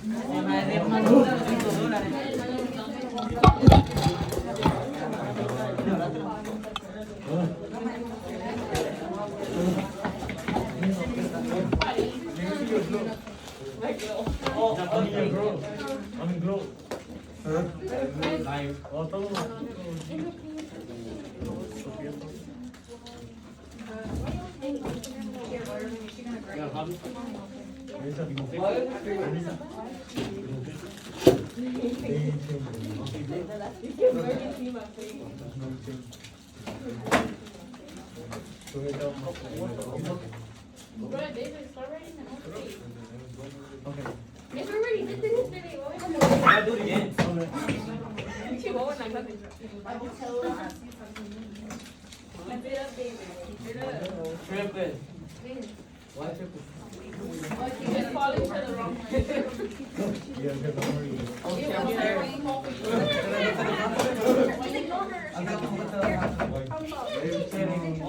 Oh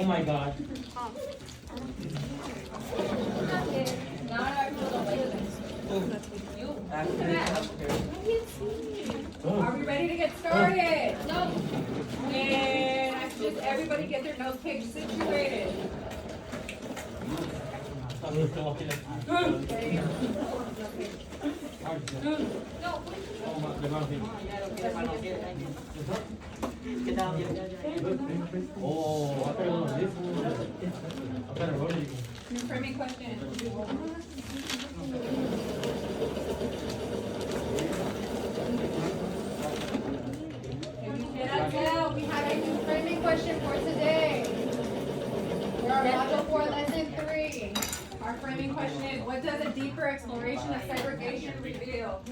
my God. Are we ready to get started? No. And I suggest everybody get their note page situated. New framing question. Cannot tell, we have a new framing question for today. We are on module 4, lesson 3. Our framing question is, what does a deeper exploration of segregation reveal?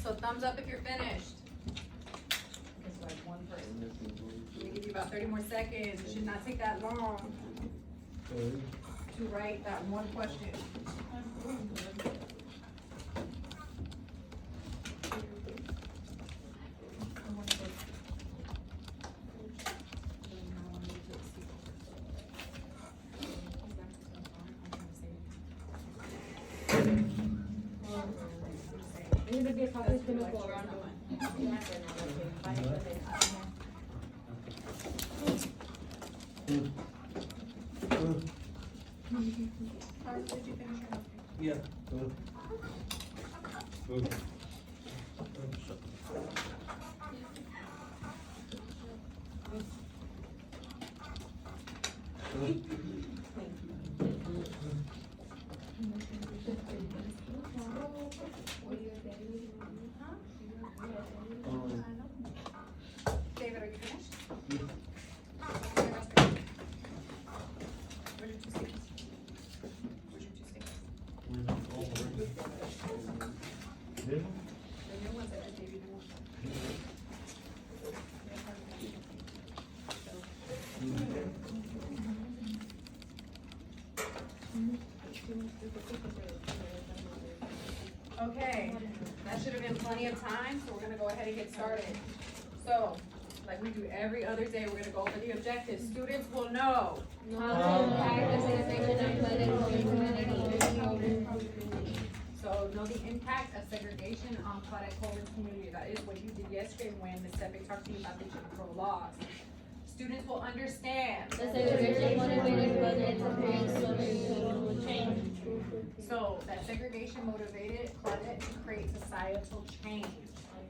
So thumbs up if you're finished. It's like one person. I'm gonna give you about 30 more seconds. It should not take that long to write that one question. Yeah. David, are you finished? Where's your two stickers? Where's your two stickers? The new ones that I gave you. Okay, that should have been plenty of time, so we're gonna go ahead and get started. So, like we do every other day, we're gonna go over the objectives. Students will know. So, know the impact of segregation on Claudette Colvin's community. That is what you did yesterday when Ms. Steppe talked to you about the Jim Crow laws. Students will understand. So, that segregation motivated Claudette to create societal change.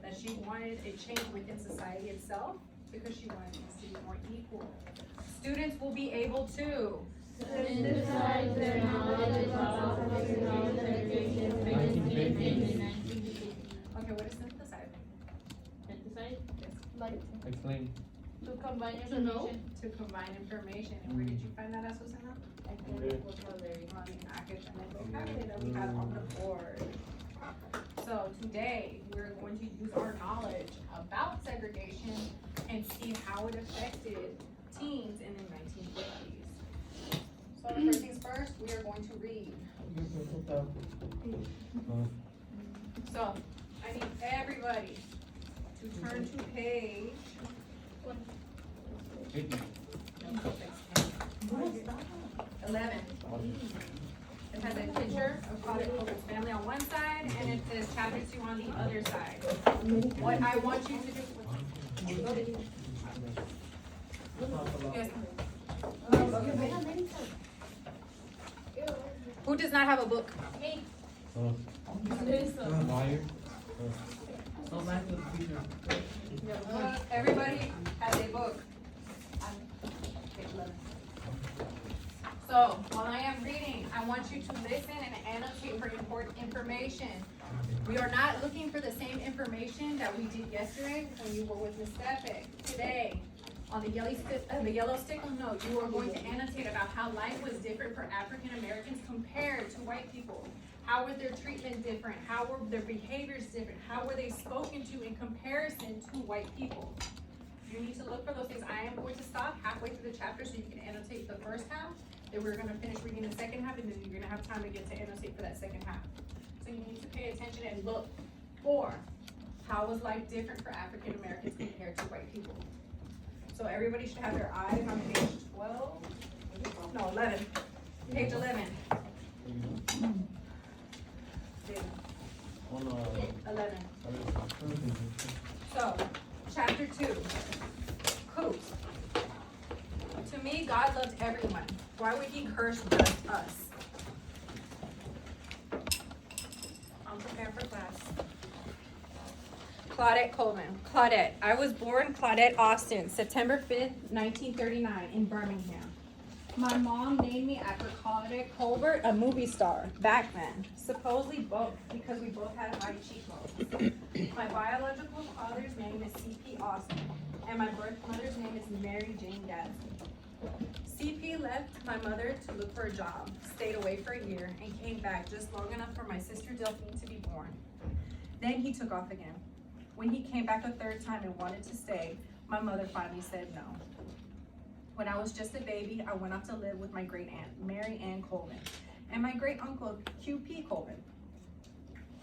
That she wanted a change within society itself because she wanted things to be more equal. Students will be able to Synthesize their knowledge about segregation. Okay, what is synthesize? Synthesize? Yes. Explain. To combine To know? information. To combine information. And where did you find that at, Susana? Academic vocabulary. On the academic vocabulary that we have on the board. So today, we're going to use our knowledge about segregation and see how it affected teens in the 1950s. So first things first, we are going to read. So I need everybody to turn to page Pick me. 11. It has a picture of Father Colbert's family on one side, and it says chapter 2 on the other side. What I want you to do. Yes. Who does not have a book? Me. Liar. Go back to the future. Everybody has a book. So, while I am reading, I want you to listen and annotate for important information. We are not looking for the same information that we did yesterday when you were with Ms. Stefik. Today, on the yellow stickle note, you are going to annotate about how life was different for African Americans compared to white people. How was their treatment different? How were their behaviors different? How were they spoken to in comparison to white people? You need to look for those things. I am going to stop halfway through the chapter so you can annotate the first half. Then we're gonna finish reading the second half, and then you're gonna have time to get to annotate for that second half. So you need to pay attention and look for how was life different for African Americans compared to white people. So everybody should have their eyes on page 12, no, 11, page 11. 11. So, chapter 2, Coot. To me, God loved everyone. Why would he curse just us? I'm prepared for class. Claudette Coleman. Claudette. I was born Claudette Austin, September 5th, 1939, in Birmingham. My mom named me after Claudette Colbert, a movie star, back then. Supposedly both, because we both had high cheekbones. My biological father's name is C.P. Austin, and my birth mother's name is Mary Jane Gadsby. C.P. left my mother to look for a job, stayed away for a year, and came back just long enough for my sister Delphine to be born. Then he took off again. When he came back a third time and wanted to stay, my mother finally said no. When I was just a baby, I went off to live with my great aunt, Mary Ann Colvin, and my great uncle, Q.P. Colvin,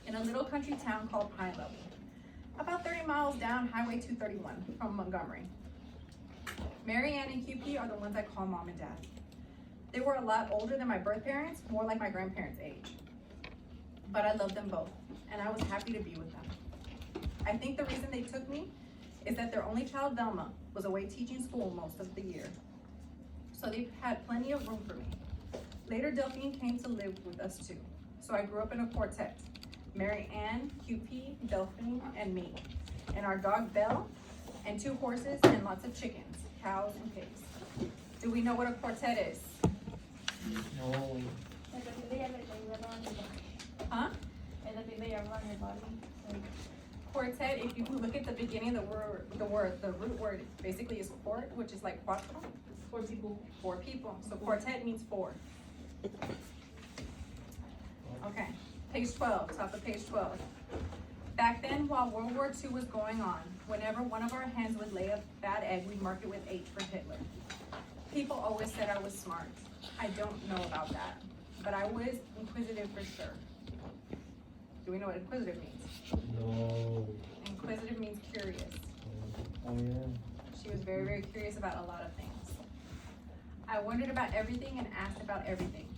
in a little country town called Pine Level, about 30 miles down Highway 231 from Montgomery. Mary Ann and QP are the ones I call mom and dad. They were a lot older than my birth parents, more like my grandparents' age. But I loved them both, and I was happy to be with them. I think the reason they took me is that their only child, Velma, was away teaching school most of the year. So they had plenty of room for me. Later, Delphine came to live with us too. So I grew up in a quartet. Mary Ann, QP, Delphine, and me. And our dog, Belle, and 2 horses and lots of chickens. Cows and pigs. Do we know what a quartet is? No. Huh? And I think they are on your body. Quartet, if you look at the beginning, the root word basically is quart, which is like cuatro. 4 people. 4 people. So quartet means 4. Okay, page 12, top of page 12. Back then, while World War II was going on, whenever one of our hens would lay a bad egg, we'd mark it with H for Hitler. People always said I was smart. I don't know about that, but I was inquisitive for sure. Do we know what inquisitive means? No. Inquisitive means curious. Oh yeah. She was very, very curious about a lot of things. I wondered about everything and asked about everything.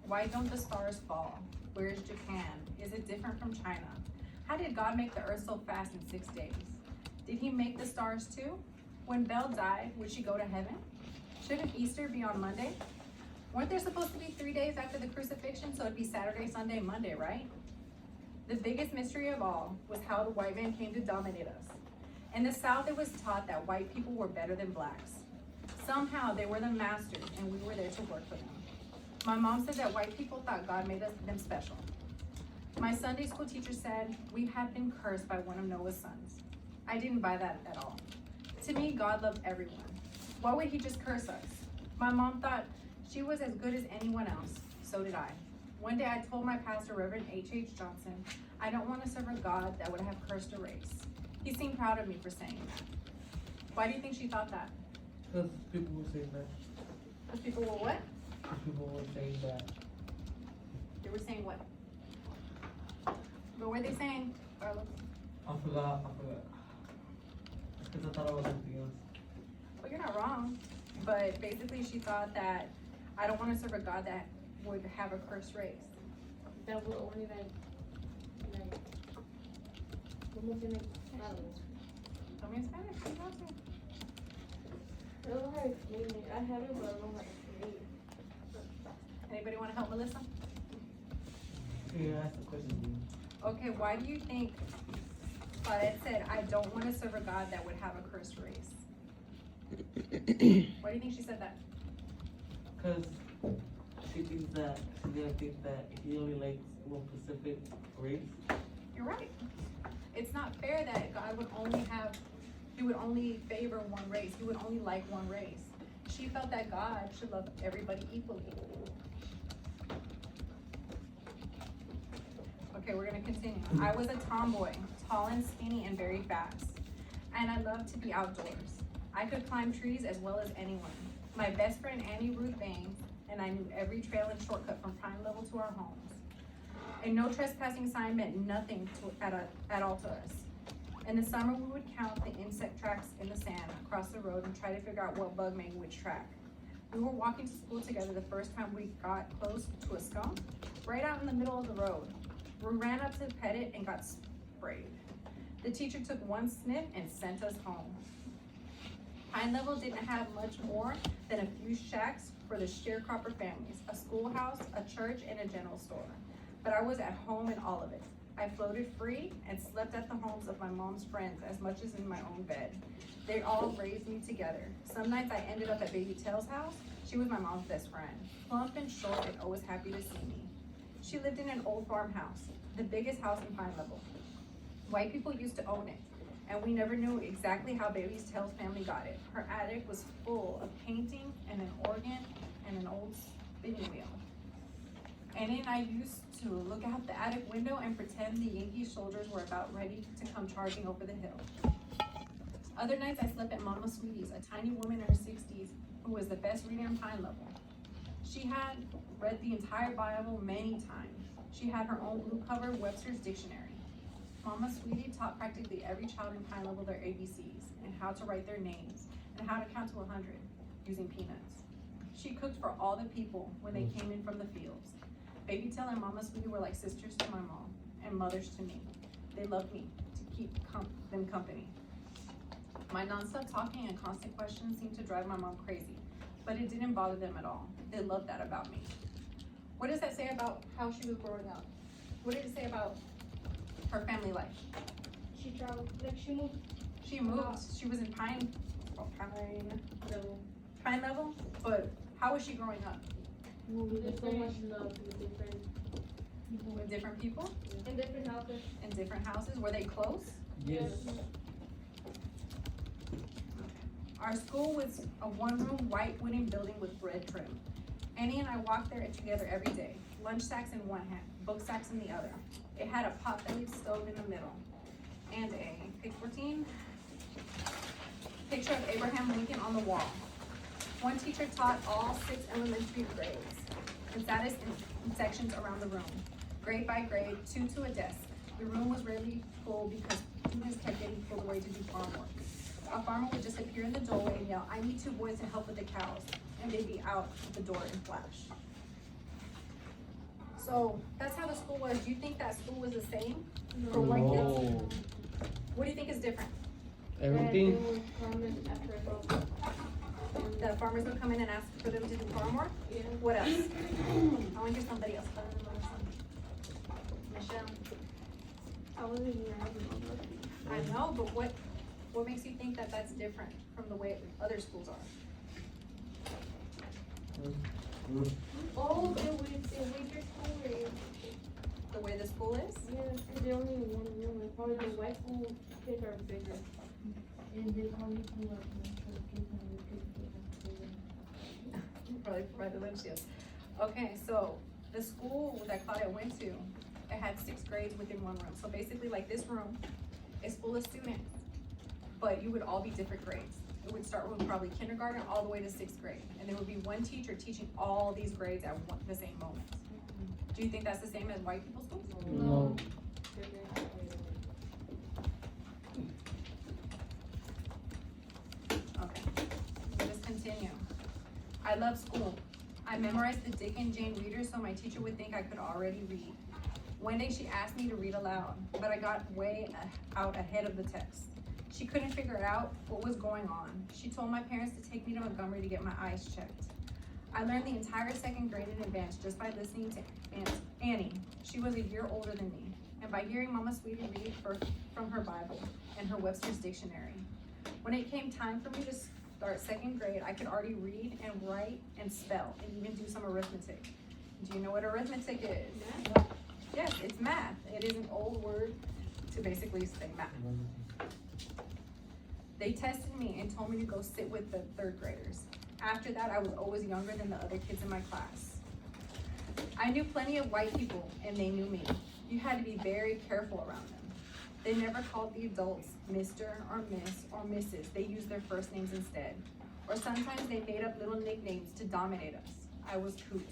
Why don't the stars fall? Where is Japan? Is it different from China? How did God make the earth so fast in 6 days? Did he make the stars too? When Belle died, would she go to heaven? Shouldn't Easter be on Monday? Weren't there supposed to be 3 days after the crucifixion, so it'd be Saturday, Sunday, Monday, right? The biggest mystery of all was how the white man came to dominate us. In the South, it was taught that white people were better than blacks. Somehow, they were the masters, and we were there to work for them. My mom said that white people thought God made them special. My Sunday school teacher said we had been cursed by one of Noah's sons. I didn't buy that at all. To me, God loved everyone. Why would he just curse us? My mom thought she was as good as anyone else. So did I. One day I told my pastor, Reverend H.H. Johnson, I don't want to serve a God that would have cursed a race. He seemed proud of me for saying that. Why do you think she thought that? Because people will say that. Because people were what? Because people will say that. They were saying what? What were they saying, Carlos? I forgot. Because I thought I was something else. Well, you're not wrong. But basically she thought that I don't wanna serve a God that would have a cursed race. That would only like, ¿cómo se me Tell me in Spanish, what you want to? I don't know how to explain it. I have it, but I don't know how to explain it. Anybody wanna help Melissa? Yeah, ask the question. Okay, why do you think Claudette said, I don't wanna serve a God that would have a cursed race? Why do you think she said that? Because she thinks that, she's gonna think that he only likes one specific race. You're right. It's not fair that God would only have, he would only favor one race. He would only like one race. She felt that God should love everybody equally. Okay, we're gonna continue. I was a tomboy, tall and skinny and very fast. And I loved to be outdoors. I could climb trees as well as anyone. My best friend Annie Ruth Baines and I knew every trail and shortcut from Pine Level to our homes. And no trespassing sign meant nothing at all to us. In the summer, we would count the insect tracks in the sand across the road and try to figure out what bug made which track. We were walking to school together the first time we got close to a skunk, right out in the middle of the road. We ran up to pet it and got sprayed. The teacher took one sniff and sent us home. Pine Level didn't have much more than a few shacks for the sharecropper families, a schoolhouse, a church, and a general store. But I was at home in all of it. I floated free and slept at the homes of my mom's friends as much as in my own bed. They all raised me together. Some nights I ended up at Baby Tail's house. She was my mom's best friend, plump and short and always happy to see me. She lived in an old farmhouse, the biggest house in Pine Level. White people used to own it, and we never knew exactly how Baby Tail's family got it. Her attic was full of painting and an organ and an old spinning wheel. Annie and I used to look out the attic window and pretend the Yankee soldiers were about ready to come charging over the hill. Other nights I slept at Mama Sweetie's, a tiny woman in her 60s who was the best reader in Pine Level. She had read the entire Bible many times. She had her own blue cover Webster's Dictionary. Mama Sweetie taught practically every child in Pine Level their ABCs and how to write their names and how to count to 100 using peanuts. She cooked for all the people when they came in from the fields. Baby Tail and Mama Sweetie were like sisters to my mom and mothers to me. They loved me to keep them company. My nonstop talking and constant questions seemed to drive my mom crazy, but it didn't bother them at all. They loved that about me. What does that say about how she was growing up? What did it say about her family life? She traveled, like she moved. She moved. She was in Pine Level, but how was she growing up? There's so much love with different people. With different people? In different houses. In different houses? Were they close? Yes. Our school was a one-room white wooden building with red trim. Annie and I walked there together every day. Lunch sacks in one hand, book sacks in the other. It had a pot-bellied stove in the middle. And a, page 14, picture of Abraham Lincoln on the wall. One teacher taught all 6 elementary grades and sat us in sections around the room, grade by grade, 2 to a desk. The room was rarely full because students kept getting pulled away to do farm work. A farmer would just appear in the doorway and yell, "I need 2 boys to help with the cows," and they'd be out the door in flash. So that's how the school was. Do you think that school was the same for white kids? No. What do you think is different? Everything. The farmers would come in and ask for them to do farm work? Yeah. What else? I want to hear somebody else. Michelle. I wasn't here. I know, but what makes you think that that's different from the way other schools are? Oh, the way their school is. The way the school is? Yeah, because they only in one room. And probably the white school kids are bigger. And they probably do like natural kids and the kids Probably provide the lunch, yes. Okay, so the school that Claudia went to, it had 6 grades within one room. So basically, like, this room is full of students, but you would all be different grades. It would start with probably kindergarten all the way to 6th grade. And there would be one teacher teaching all these grades at the same moment. Do you think that's the same as white people's schools? No. Okay, let us continue. I love school. I memorized the Dick and Jane readers so my teacher would think I could already read. One day she asked me to read aloud, but I got out ahead of the text. She couldn't figure out what was going on. She told my parents to take me to Montgomery to get my eyes checked. I learned the entire second grade in advance just by listening to Aunt Annie. She was a year older than me, and by hearing Mama Sweetie read from her Bible and her Webster's Dictionary. When it came time for me to start second grade, I could already read and write and spell and even do some arithmetic. Do you know what arithmetic is? Math? Yes, it's math. It is an old word to basically say math. They tested me and told me to go sit with the third graders. After that, I was always younger than the other kids in my class. I knew plenty of white people, and they knew me. You had to be very careful around them. They never called the adults Mr. or Miss or Mrs. They used their first names instead. Or sometimes they made up little nicknames to dominate us. I was Coot.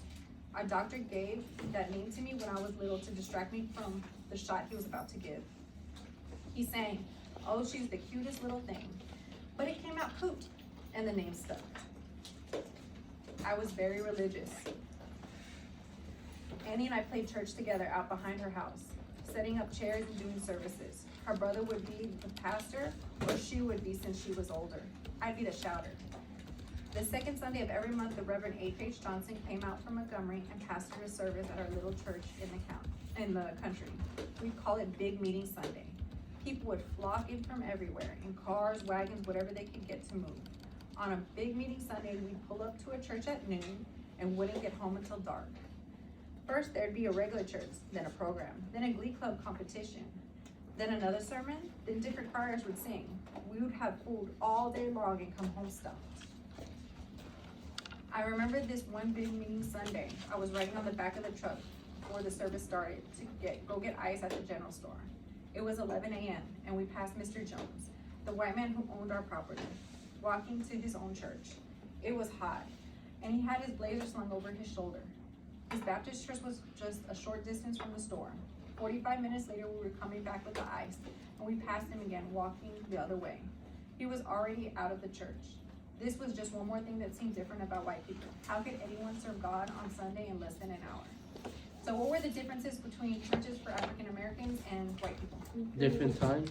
Our doctor gave that name to me when I was little to distract me from the shot he was about to give. He sang, "Oh, she's the cutest little thing." But it came out Coot, and the name stuck. I was very religious. Annie and I played church together out behind her house, setting up chairs and doing services. Her brother would be the pastor, or she would be since she was older. I'd be the shouter. The second Sunday of every month, the Reverend H.H. Johnson came out from Montgomery and pastored a service at our little church in the country. We'd call it Big Meeting Sunday. People would flock in from everywhere, in cars, wagons, whatever they could get to move. On a Big Meeting Sunday, we'd pull up to a church at noon and wouldn't get home until dark. First, there'd be a regular church, then a program, then a glee club competition, then another sermon, then different choirs would sing. We would have food all day long and come home stuffed. I remember this one Big Meeting Sunday. I was riding on the back of the truck before the service started to go get ice at the general store. It was 11 a.m. and we passed Mr. Jones, the white man who owned our property, walking to his own church. It was hot, and he had his blazer slung over his shoulder. His Baptist church was just a short distance from the store. 45 minutes later, we were coming back with the ice, and we passed him again, walking the other way. He was already out of the church. This was just one more thing that seemed different about white people. How could anyone serve God on Sunday in less than an hour? So what were the differences between churches for African Americans and white people? Different time?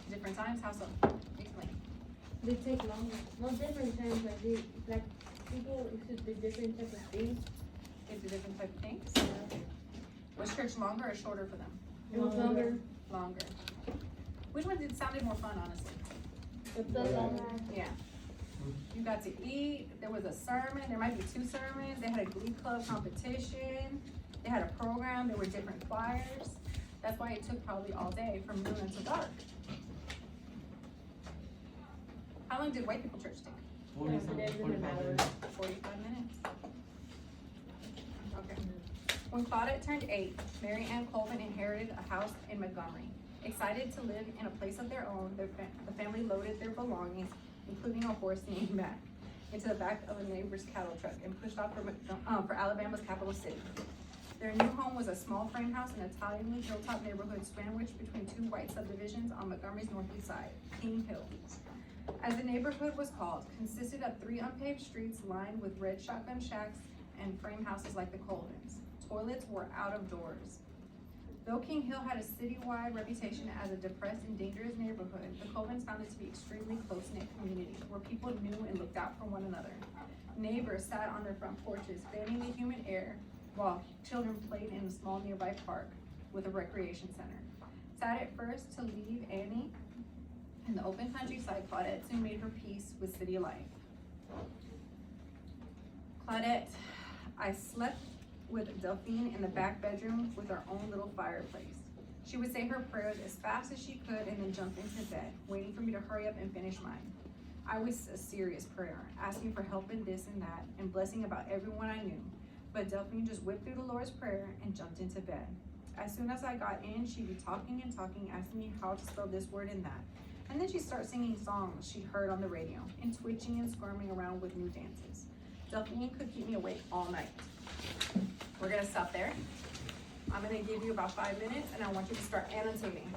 Different times? How so? Explain. They take longer. No, different times, like people accept the different type of things. It's a different type of things. Yeah. Was church longer or shorter for them? It was longer. Longer. Which one sounded more fun, honestly? The longer. Yeah. You got to eat, there was a sermon, there might be 2 sermons, they had a glee club competition, they had a program, there were different choirs. That's why it took probably all day from noon until dark. How long did white people church take? 45 minutes. 45 minutes. Okay. When Claudette turned 8, Mary Ann Colvin inherited a house in Montgomery. Excited to live in a place of their own, the family loaded their belongings, including a horse named Mac, into the back of a neighbor's cattle truck and pushed off for Alabama's capital city. Their new home was a small frame house in a tiny hilltop neighborhood sandwiched between 2 white subdivisions on Montgomery's northeast side, King Hill. As the neighborhood was called, consisted of 3 unpaved streets lined with red shotgun shacks and frame houses like the Colvins. Toilets were out of doors. Though King Hill had a citywide reputation as a depressed and dangerous neighborhood, the Colvins found it to be extremely close-knit community where people knew and looked out for one another. Neighbors sat on their front porches, fanning the humid air, while children played in a small nearby park with a recreation center. Sad at first to leave Annie in the open countryside, Claudette soon made her peace with city life. Claudette, I slept with Delphine in the back bedroom with our own little fireplace. She would say her prayers as fast as she could and then jump into bed, waiting for me to hurry up and finish mine. I was a serious prayer, asking for help in this and that, and blessing about everyone I knew. But Delphine just whipped through the Lord's Prayer and jumped into bed. As soon as I got in, she'd be talking and talking, asking me how to spell this word and that. And then she'd start singing songs she'd heard on the radio, and twitching and squirming around with new dances. Delphine could keep me awake all night. We're gonna stop there. I'm gonna give you about 5 minutes, and I want you to start annotating.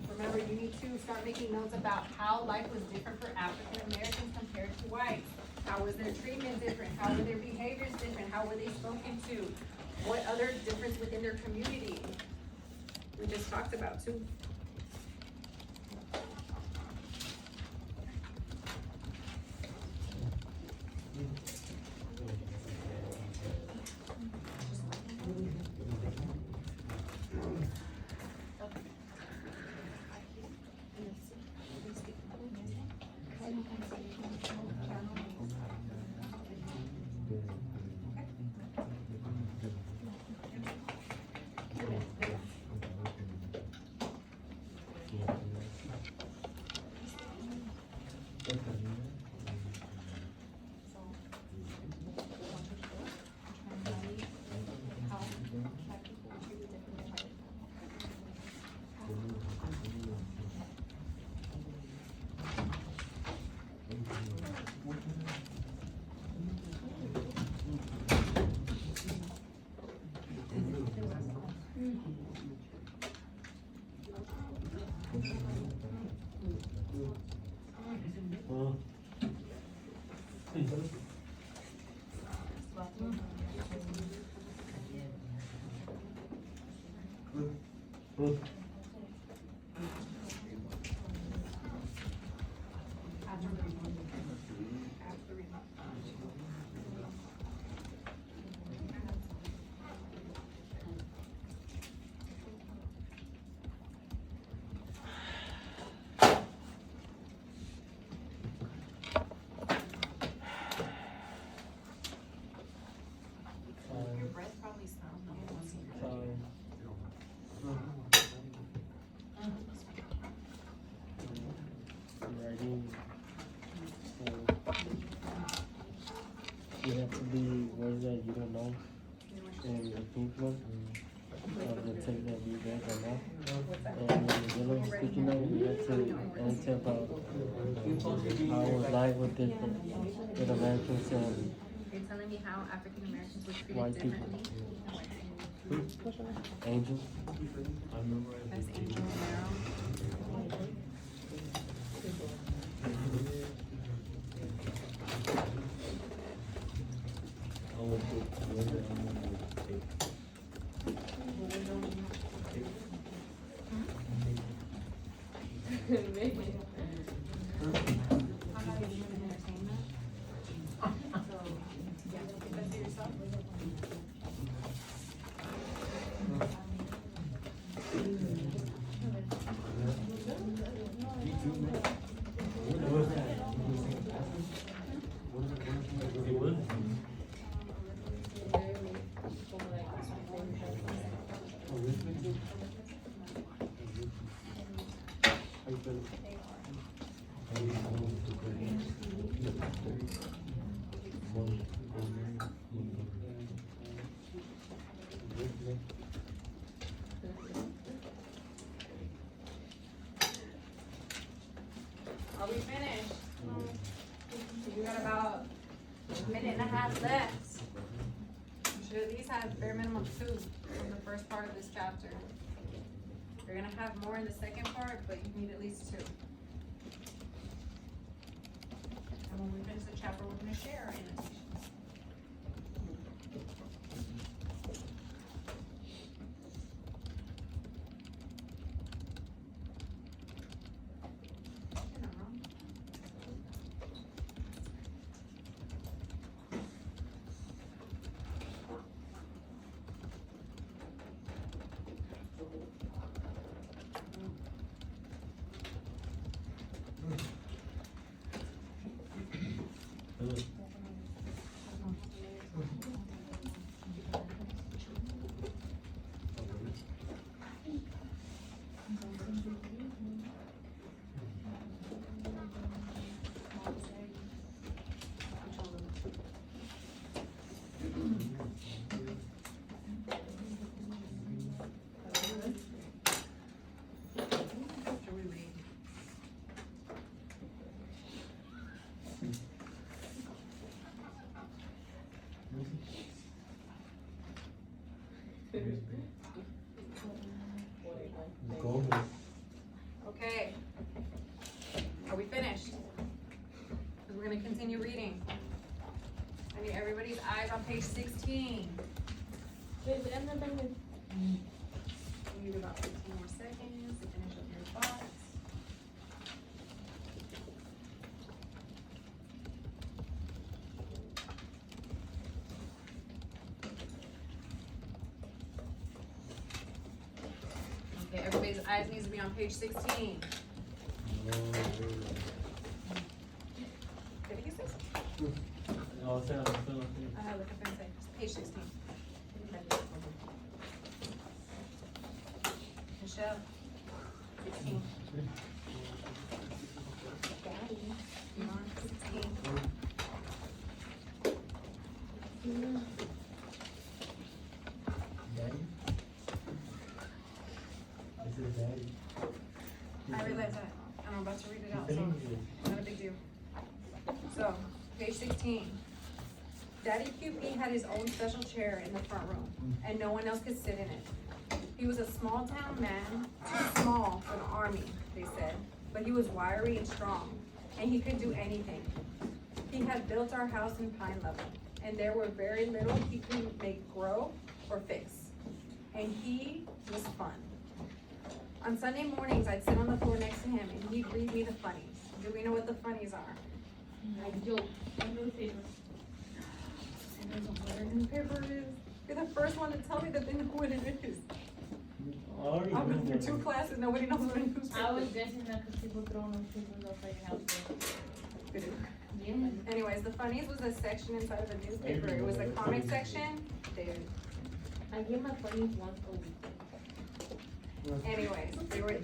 Remember, you need to start making notes about how life was different for African Americans compared to whites. How How was their treatment different? How were their behaviors different? How were they spoken to? What other difference within their community? We just talked about too. Your breath probably smells. Writing. You have to be words that you don't know and repeat them of the text that you read or not. And when you're speaking of it, you have to answer about how it was like with Americans and You're telling me how African Americans were treated white people. differently? Angel. That's Angel Romero. I'm not even in entertainment. So, yeah, keep that to yourself. Are we finished? You got about a minute and a half left. You should at least have bare minimum 2 from the first part of this chapter. You're gonna have more in the second part, but you need at least 2. And when we finish the chapter, we're gonna share our annotations. Okay. Are we finished? 'Cause we're gonna continue reading. need everybody's eyes on page 16. Wait, I'm not done with. We need about 15 more seconds to finish up your thoughts. Okay, everybody's eyes needs to be on page 16. Did he say something? O sea, Look up and say, page 16. Michelle, 16. Daddy. Come on, 16. Daddy? This is daddy. I realize that. I'm about to read it out, so not a big deal. So, page 16. Daddy QP had his own special chair in the front room, and no one else could sit in it. He was a small town man, too small for the army, they said, but he was wiry and strong, and he could do anything. He had built our house in Pine Level, and there were very little he couldn't make grow or fix. And he was fun. On Sunday mornings, I'd sit on the floor next to him, and he'd read me the funnies. Do we know what the funnies are? Like joke. A newspaper. He knows what a newspaper is. You're the first one to tell me that they know what it is. I've been through 2 classes, nobody knows what a newspaper is. I was guessing that because people throw newspapers outside your house. Yeah. Anyways, the funnies was a section inside of the newspaper. It was the comic section. Dude. I get my funnies once a week. Anyways,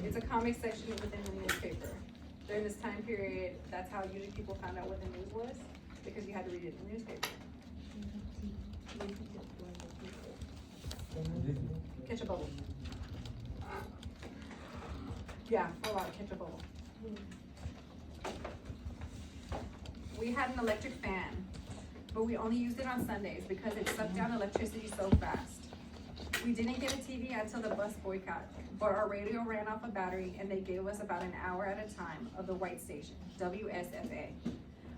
it's a comic section within the newspaper. During this time period, that's how usually people found out what the news was, because you had to read it in the newspaper. Catch a bubble. Yeah, a lot, catch a bubble. We had an electric fan, but we only used it on Sundays because it sucked down electricity so fast. We didn't get a TV until the bus boycott, but our radio ran off a battery and they gave us about an hour at a time of the white station, WSFA.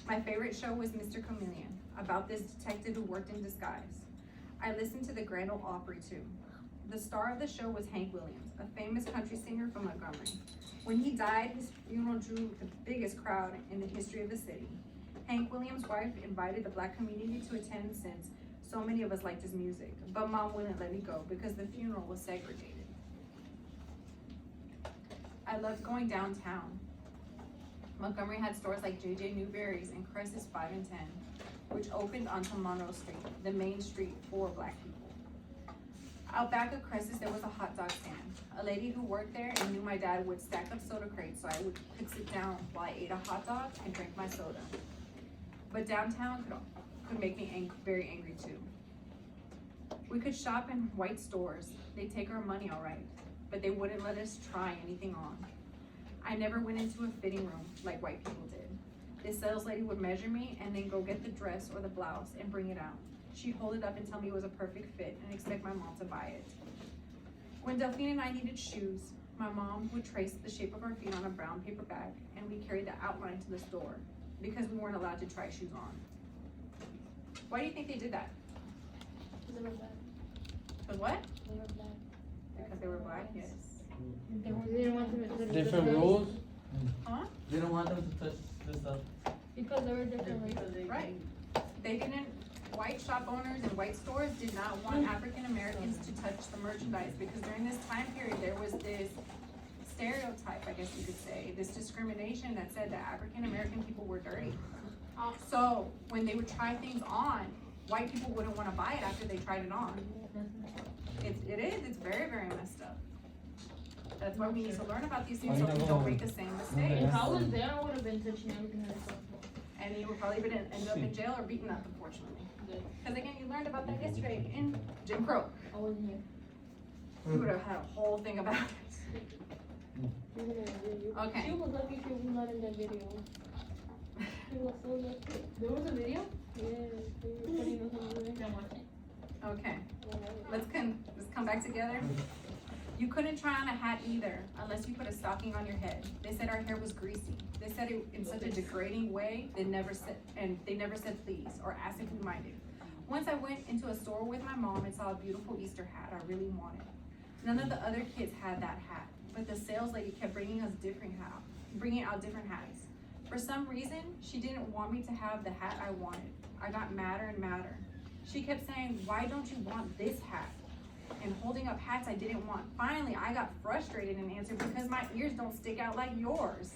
My favorite show was Mr. Chameleon, about this detective who worked in disguise. I listened to the Grand Ole Opry too. The star of the show was Hank Williams, a famous country singer from Montgomery. When he died, his funeral drew the biggest crowd in the history of the city. Hank Williams' wife invited the black community to attend since so many of us liked his music, but Mom wouldn't let me go because the funeral was segregated. I loved going downtown. Montgomery had stores like J.J. Newberry's and Cresses 5 and 10, which opened onto Monroe Street, the main street for black people. Out back of Cresses, there was a hot dog stand. A lady who worked there and knew my dad would stack up soda crates so I could sit down while I ate a hot dog and drank my soda. But downtown could make me very angry too. We could shop in white stores. They'd take our money all right, but they wouldn't let us try anything on. I never went into a fitting room like white people did. This sales lady would measure me and then go get the dress or the blouse and bring it out. She'd hold it up and tell me it was a perfect fit and expect my mom to buy it. When Delphine and I needed shoes, my mom would trace the shape of our feet on a brown paper bag and we carried the outline to the store because we weren't allowed to try shoes on. Why do you think they did that? They were black. Because what? They were black. Because they were black, yes. They didn't want them to touch Different the rules? Huh? They don't want them to touch the stuff. Because they were different races. Right. They didn't, white shop owners and white stores did not want African Americans to touch the merchandise because during this time period, there was this stereotype, I guess you could say, this discrimination that said that African American people were dirty. So when they would try things on, white people wouldn't want to buy it after they tried it on. It's very, very messed up. That's why we need to learn about these things so we don't make the same mistake. If I was there, I would have been touching everything that I saw. And you would probably end up in jail or beaten up, unfortunately. Because again, you learned about that yesterday in Jim Crow. I wasn't here. We would have had a whole thing about it. Okay. She was lucky she was not in that video. She was so lucky. There was a video? Yes. They were putting us on the video. Okay. Let's come back together. You couldn't try on a hat either unless you put a stocking on your head. They said our hair was greasy. They said it in such a degrading way. They never said please or asked if we minded. Once I went into a store with my mom and saw a beautiful Easter hat I really wanted. None of the other kids had that hat, but the sales lady kept bringing out different hats. For some reason, she didn't want me to have the hat I wanted. I got madder and madder. She kept saying, "Why don't you want this hat?" And holding up hats I didn't want. Finally, I got frustrated and answered, "Because my ears don't stick out like yours."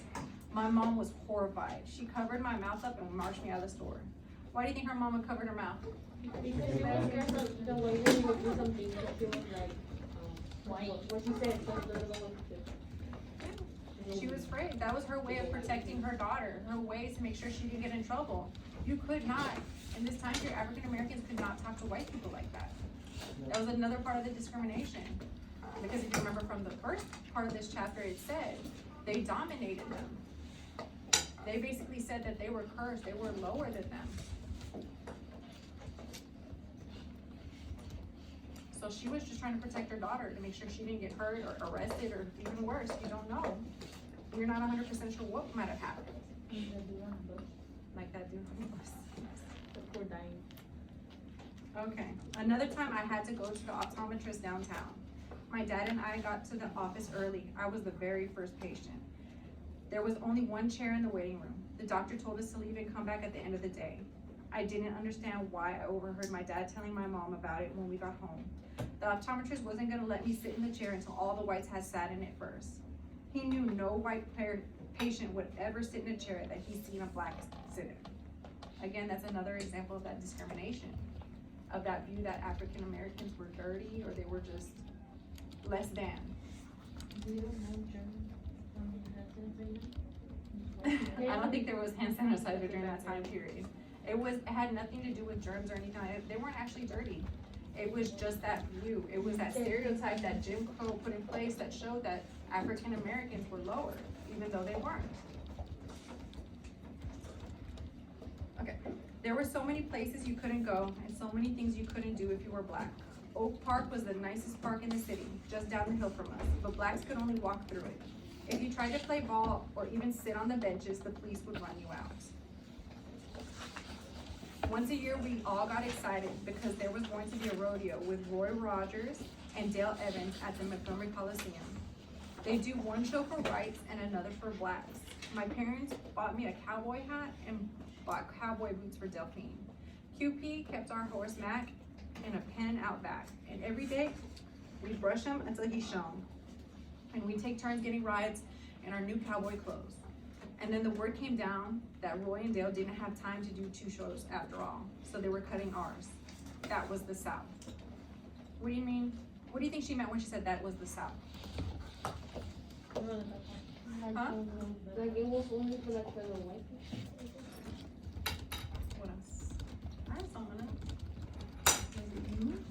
My mom was horrified. She covered my mouth up and marched me out of the store. Why do you think her mama covered her mouth? Because you guys the way that you would do something that she was like, what she said, so She was afraid. That was her way of protecting her daughter, her way to make sure she didn't get in trouble. You could not, in this time period, African Americans could not talk to white people like that. That was another part of the discrimination. Because if you remember from the first part of this chapter, it said they dominated them. They basically said that they were cursed, they were lower than them. So she was just trying to protect her daughter to make sure she didn't get hurt or arrested or even worse, you don't know. You're not 100% sure what might have happened. Like that dude on the bus. poor dying. Okay, another time I had to go to the optometrist downtown. My dad and I got to the office early. I was the very first patient. There was only one chair in the waiting room. The doctor told us to leave and come back at the end of the day. I didn't understand why I overheard my dad telling my mom about it when we got home. The optometrist wasn't gonna let me sit in the chair until all the whites had sat in it first. He knew no white patient would ever sit in a chair that he's seen a black sit in. Again, that's another example of that discrimination, of that view that African Americans were dirty or they were just less than. We don't know German. I don't think there was hand sanitizer during that time period. It had nothing to do with germs or anything like that. They weren't actually dirty. It was just that view. It was that stereotype that Jim Crow put in place that showed that African Americans were lower, even though they weren't. Okay, there were so many places you couldn't go and so many things you couldn't do if you were black. Oak Park was the nicest park in the city, just down the hill from us, but blacks could only walk through it. If you tried to play ball or even sit on the benches, the police would run you out. Once a year, we all got excited because there was going to be a rodeo with Roy Rogers and Dale Evans at the Montgomery Coliseum. They do one show for whites and another for blacks. My parents bought me a cowboy hat and bought cowboy boots for Delphine. QP kept our horse Mac in a pen out back, and every day we'd brush him until he shone. And we'd take turns getting rides in our new cowboy clothes. And then the word came down that Roy and Dale didn't have time to do 2 shows after all, so they were cutting ours. That was the South. What do you mean? What do you think she meant when she said that was the South? Huh? Like it was only for like for the white people. What else? I heard someone else.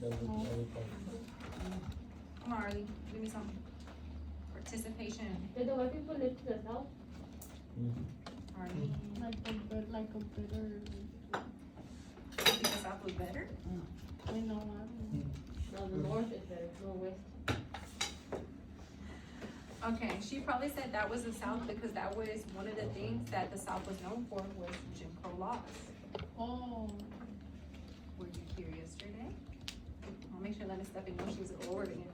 That was the only part. Come on, Arlie, give me some participation. Did the white people live to the south? Arlie, Like a better. you think the South was better? I know, I don't know. No, the north is better, northwest. Okay, she probably said that was the South because that was one of the things that the South was known for was Jim Crow laws. Oh. Were you here yesterday? I'll make sure Lenny Stephanie knows she was awarding it.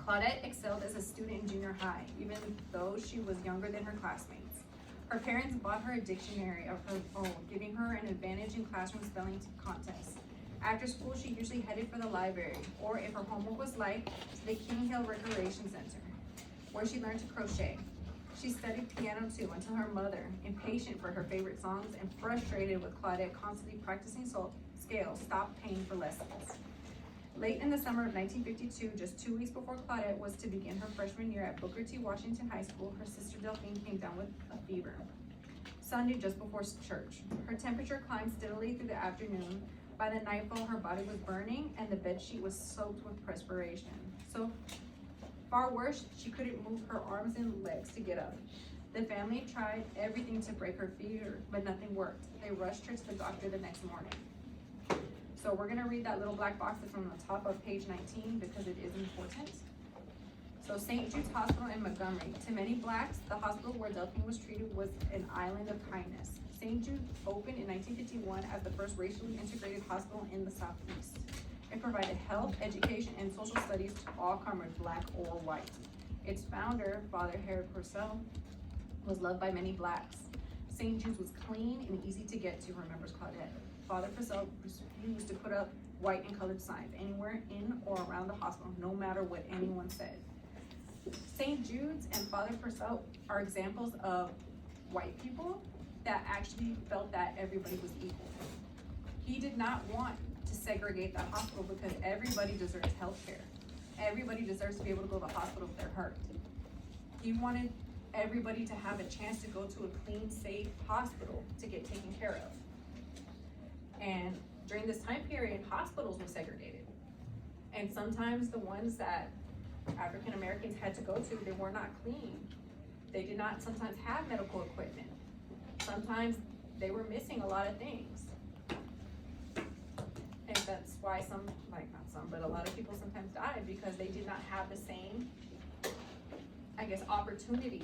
Claudette excelled as a student in junior high, even though she was younger than her classmates. Her parents bought her a dictionary of her own, giving her an advantage in classroom spelling contests. After school, she usually headed for the library, or if her homework was light, to the King Hill Recreation Center, where she learned to crochet. She studied piano too, until her mother, impatient for her favorite songs and frustrated with Claudette constantly practicing scales, stopped paying for lessons. Late in the summer of 1952, just 2 weeks before Claudette was to begin her freshman year at Booker T. Washington High School, her sister Delphine came down with a fever. Sunday, just before church. Her temperature climbed steadily through the afternoon. By the nightfall, her body was burning and the bedsheet was soaked with perspiration. So far worse, she couldn't move her arms and legs to get up. The family tried everything to break her fever, but nothing worked. They rushed her to the doctor the next morning. So we're gonna read that little black box that's on the top of page 19 because it is important. So St. Jude's Hospital in Montgomery. To many blacks, the hospital where Delphine was treated was an island of kindness. St. Jude opened in 1951 as the first racially integrated hospital in the Southeast. It provided health, education, and social studies to all comers, black or white. Its founder, Father Herod Purcell, was loved by many blacks. St. Jude's was clean and easy to get to, remembers Claudette. Father Purcell refused to put up white and colored signs anywhere in or around the hospital, no matter what anyone said. St. Jude's and Father Purcell are examples of white people that actually felt that everybody was equal. He did not want to segregate that hospital because everybody deserves health care. Everybody deserves to be able to go to the hospital if they're hurt. He wanted everybody to have a chance to go to a clean, safe hospital to get taken care of. And during this time period, hospitals were segregated. And sometimes the ones that African Americans had to go to, they were not clean. They did not sometimes have medical equipment. Sometimes they were missing a lot of things. And that's why some, like not some, but a lot of people sometimes died because they did not have the same, I guess, opportunities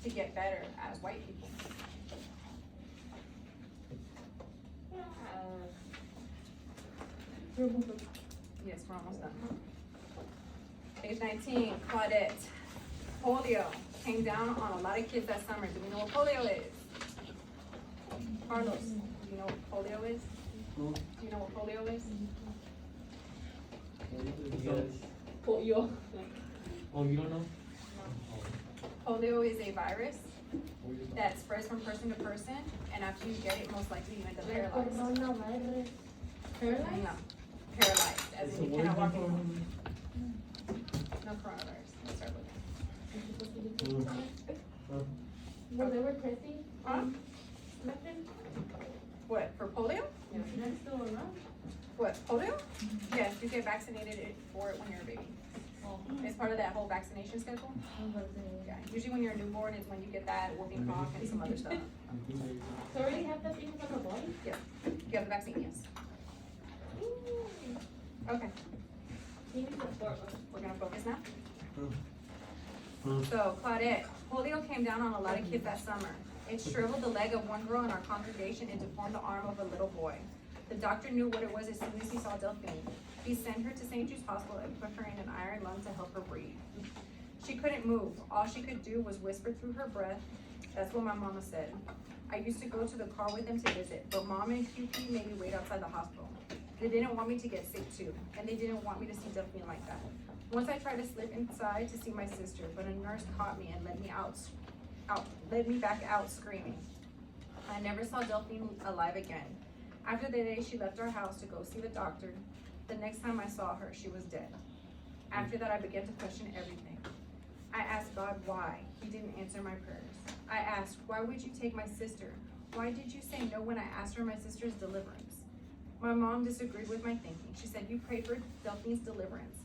to get better as white people. Yes, we're almost done. Page 19, Claudette. Polio came down on a lot of kids that summer. Do we know what polio is? Carlos, do you know what polio is? Who? Do you know what polio is? Yes. Pollo. Oh, you don't know? Polio is a virus that spreads from person to person, and after you get it, most likely you end up paralyzed. Coronavirus. No, paralyzed, as It's in a you word cannot walk for anymore. it. No coronavirus. Let's start looking. Well, they were testing. Huh? Nothing. What, for polio? That's still around. What, polio? Yes, you get vaccinated for it when you're a baby. It's part of that whole vaccination schedule. Yeah, usually when you're a newborn is when you get that whooping cough and some other stuff. So already have that thing on the body? You have the vaccine, yes. Okay, we're gonna focus now. So Claudette, polio came down on a lot of kids that summer. It shriveled the leg of one girl in our congregation and deformed the arm of a little boy. The doctor knew what it was as soon as he saw Delphine. He sent her to St. Jude's Hospital and put her in an iron lung to help her breathe. She couldn't move. All she could do was whisper through her breath. That's what my mama said. I used to go to the car with them to visit, but mom and QP made me wait outside the hospital. They didn't want me to get sick too, and they didn't want me to see Delphine like that. Once I tried to slip inside to see my sister, but a nurse caught me and led me back out screaming. I never saw Delphine alive again. After the day she left our house to go see the doctor, the next time I saw her, she was dead. After that, I began to question everything. I asked God why. He didn't answer my prayers. I asked, why would you take my sister? Why did you say no when I asked for my sister's deliverance? My mom disagreed with my thinking. She said, you prayed for Delphine's deliverance.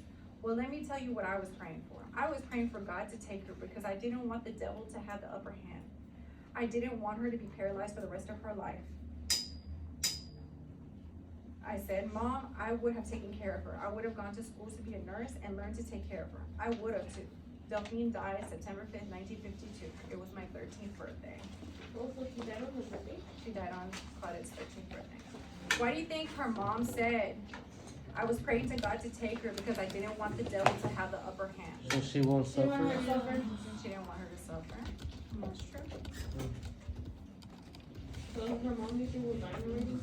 Well, let me tell you what I was praying for. I was praying for God to take her because I didn't want the devil to have the upper hand. I didn't want her to be paralyzed for the rest of her life. I said, Mom, I would have taken care of her. I would have gone to school to be a nurse and learned to take care of her. I would have too. Delphine died September 5th, 1952. It was my 13th birthday. Also, she died on her birthday? She died on Claudette's 13th birthday. Why do you think her mom said, I was praying to God to take her because I didn't want the devil to have the upper hand? So she won't She wanted suffer? to suffer. She didn't want her to suffer. That's true. So her mom knew she was dying already?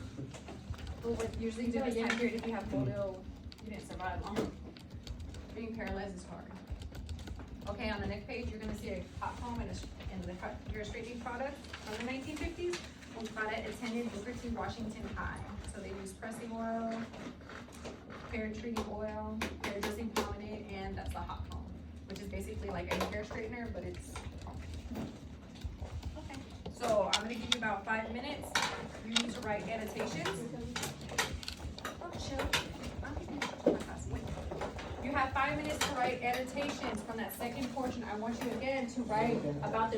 Well, what usually do this time period, if you have polio, you didn't survive long. Being paralyzed is hard. Okay, on the next page, you're gonna see a hot comb and the hair straightening product from the 1950s. When Claudette attended Booker T. Washington High. So they use pressing oil, hair treating oil, hair dressing pomade, and that's the hot comb, which is basically like a hair straightener, but it's okay. So I'm gonna give you about 5 minutes. You need to write annotations. Oh, chill. You have 5 minutes to write annotations from that second portion. I want you again to write about the